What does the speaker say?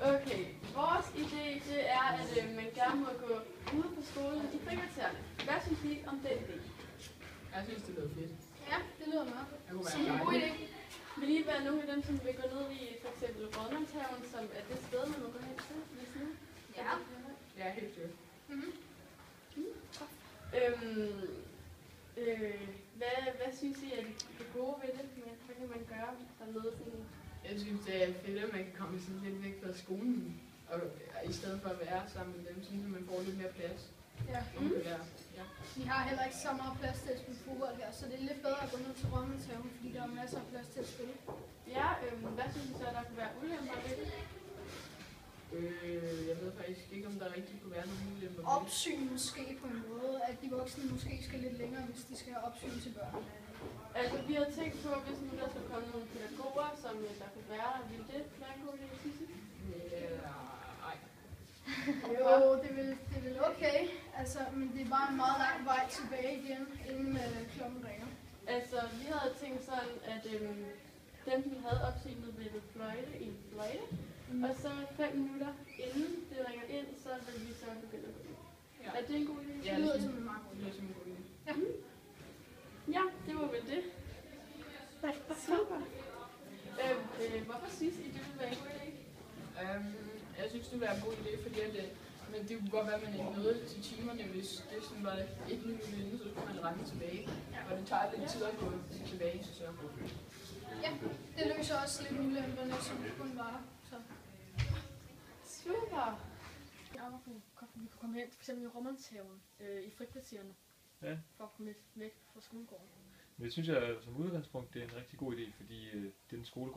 Okay, vores idé det er, at man gerne må gå ude på skolen i frikvartererne. Hvad synes I om den idé? Jeg synes, det lyder fedt. Ja, det lyder meget. Det kunne Som en være god idé. Vil I være nogle af dem, som vil gå ned i for eksempel Rådmandshaven, som er det sted, man må gå hen til? Ja. Ja, helt sikkert. Hvad synes I er det gode ved det? Hvad kan man gøre dernede? Sådan? Jeg synes, det er fedt, at man kan komme sådan lidt væk fra skolen. Og i stedet for at være sammen med dem, så man får lidt mere plads. Ja. Ja. Vi har heller ikke så meget plads til at spille fodbold her, så det er lidt bedre at gå ned til Rådmandshaven, fordi der er masser af plads til at spille. Ja, hvad synes I så, der kunne være ulemper ved det? Jeg ved faktisk ikke, om der rigtig kunne være nogen ulemper. Opsyn måske på en måde, at de voksne måske skal lidt længere, hvis de skal have opsyn til børnene. Altså, vi har tænkt på, hvis nu der skulle komme nogle pædagoger, som der kunne være der, ville det være en god idé, Sisse? Nej. Jo, det vil okay, altså, men det er bare en meget lang vej tilbage igen, inden klokken ringer. Altså, vi havde tænkt sådan, at dem, vi havde opsynet, ville fløjte i en fløjte, og så 5 minutter inden det ringer ind, så vil vi så begynde at gå ind. Ja. Er det en god idé? Ja, Det lyder som en meget god Det idé. lyder som en god idé. Ja. Ja, det var vel det. Super. Hvorfor synes I, det ville være en god idé? Jeg synes, det ville være en god idé, fordi men det kunne godt være, at man ikke nåede til timerne, hvis det sådan var 1 minut inden, så skulle man rende tilbage. Og det tager lidt tid at gå tilbage, så. Ja, det løser også lidt ulemperne, som kun var. Så. Super. Vi kunne komme hen, f.eks. i Rådmandshaven, i frikvartererne, for at komme lidt væk fra skolegården. Men det synes jeg som udgangspunkt, det er en rigtig god idé, fordi den skolegård